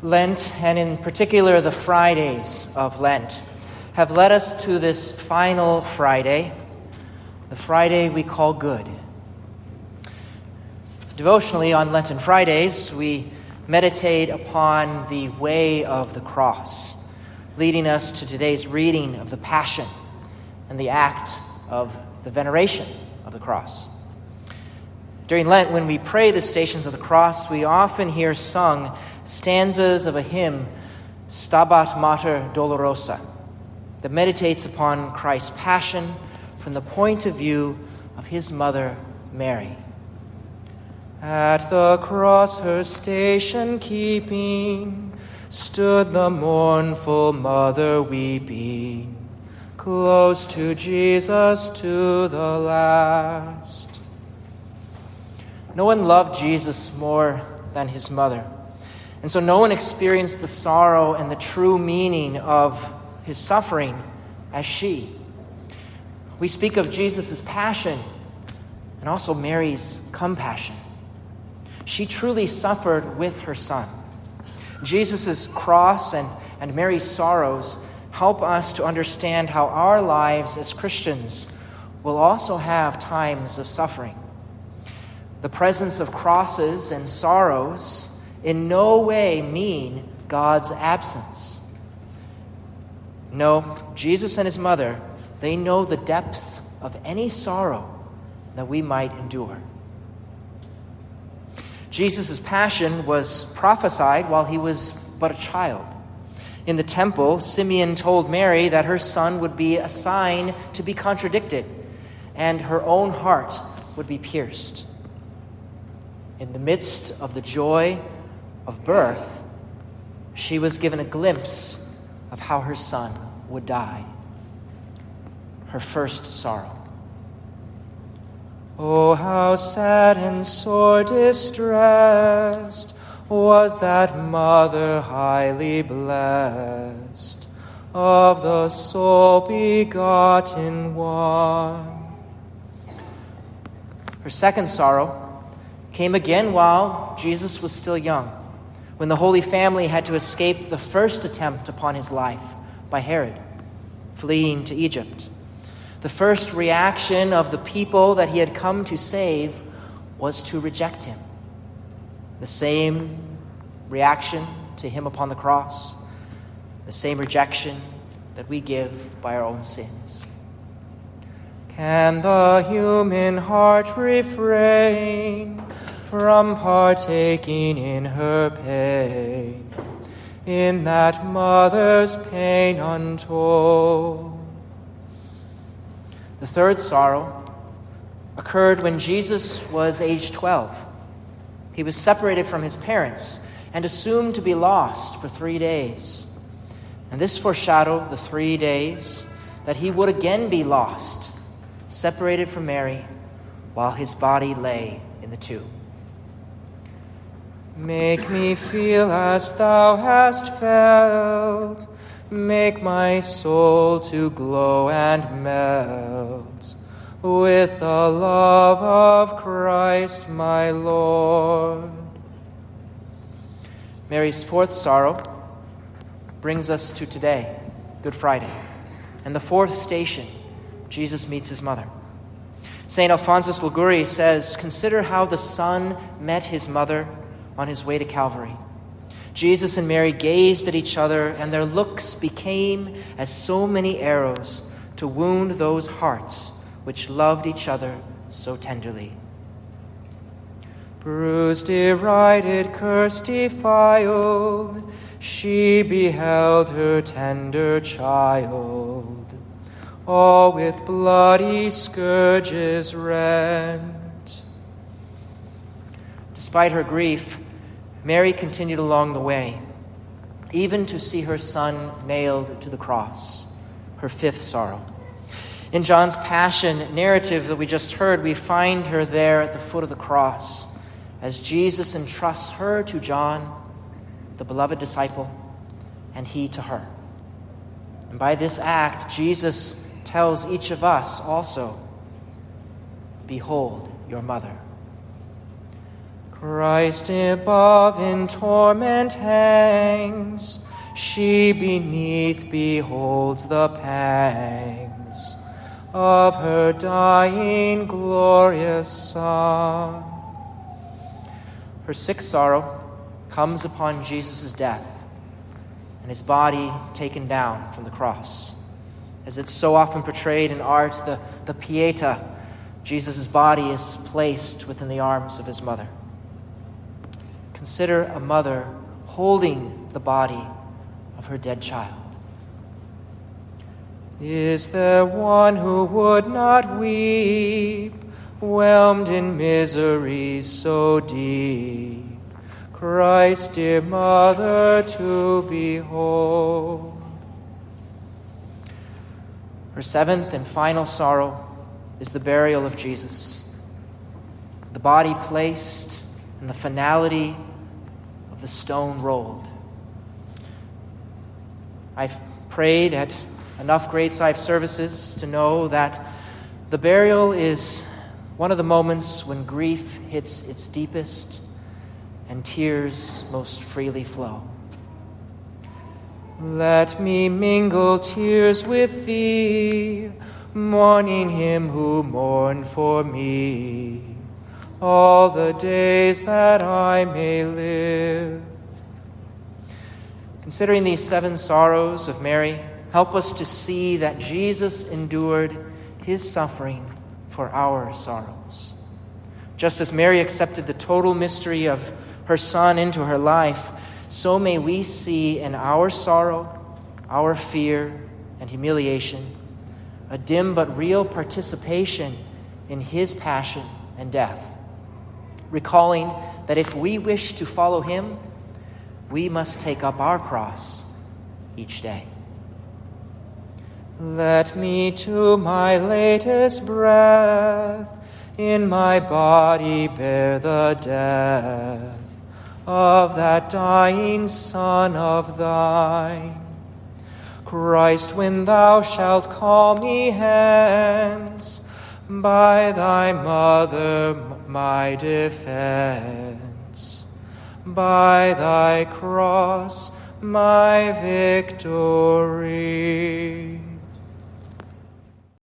Lent, and in particular the Fridays of Lent, have led us to this final Friday, the Friday we call Good. Devotionally on Lenten Fridays, we meditate upon the way of the cross, leading us to today's reading of the Passion and the act of the veneration of the cross. During Lent, when we pray the Stations of the Cross, we often hear sung stanzas of a hymn, Stabat Mater Dolorosa, that meditates upon Christ's passion from the point of view of his mother, Mary. At the cross her station keeping, stood the mournful mother weeping, close to Jesus to the last. No one loved Jesus more than his mother, and so no one experienced the sorrow and the true meaning of his suffering as she. We speak of Jesus' passion and also Mary's compassion. She truly suffered with her son. Jesus' cross and Mary's sorrows help us to understand how our lives as Christians will also have times of suffering. The presence of crosses and sorrows in no way mean God's absence. No, Jesus and his mother, they know the depth of any sorrow that we might endure. Jesus' passion was prophesied while he was but a child. In the temple, Simeon told Mary that her son would be a sign to be contradicted, and her own heart would be pierced. In the midst of the joy of birth, she was given a glimpse of how her son would die. Her first sorrow. Oh, how sad and sore distressed was that mother highly blessed of the sole begotten one. Her second sorrow came again while Jesus was still young, when the Holy Family had to escape the first attempt upon his life by Herod, fleeing to Egypt. The first reaction of the people that he had come to save was to reject him. The same reaction to him upon the cross, the same rejection that we give by our own sins. Can the human heart refrain from partaking in her pain, in that mother's pain untold? The third sorrow occurred when Jesus was age 12. He was separated from his parents and assumed to be lost for 3 days. And this foreshadowed the 3 days that he would again be lost, separated from Mary, while his body lay in the tomb. Make me feel as thou hast felt, make my soul to glow and melt with the love of Christ my Lord. Mary's fourth sorrow brings us to today, Good Friday, and the fourth station, Jesus meets his mother. St. Alphonsus Liguori says, "Consider how the Son met his mother on his way to Calvary. Jesus and Mary gazed at each other, and their looks became as so many arrows to wound those hearts which loved each other so tenderly. Bruised, derided, cursed, defiled, she beheld her tender child, all with bloody scourges rent." Despite her grief, Mary continued along the way, even to see her son nailed to the cross, her fifth sorrow. In John's Passion narrative that we just heard, we find her there at the foot of the cross as Jesus entrusts her to John, the beloved disciple, and he to her. And by this act, Jesus tells each of us also, "Behold your mother." Christ above in torment hangs, she beneath beholds the pangs of her dying glorious Son. Her sixth sorrow comes upon Jesus' death and his body taken down from the cross. As it's so often portrayed in art, the Pieta, Jesus' body is placed within the arms of his mother. Consider a mother holding the body of her dead child. Is there one who would not weep, whelmed in misery so deep, Christ, dear mother, to behold? Her seventh and final sorrow is the burial of Jesus. The body placed in the finality of the stone rolled. I've prayed at enough Great Sight services to know that the burial is one of the moments when grief hits its deepest and tears most freely flow. Let me mingle tears with thee, mourning him who mourned for me, all the days that I may live. Considering these seven sorrows of Mary, help us to see that Jesus endured his suffering for our sorrows. Just as Mary accepted the total mystery of her Son into her life, so may we see in our sorrow, our fear, and humiliation a dim but real participation in his passion and death, recalling that if we wish to follow him, we must take up our cross each day. Let me to my latest breath in my body bear the death of that dying Son of thine. Christ, when thou shalt call me hence, by thy mother my defense, by thy cross my victory.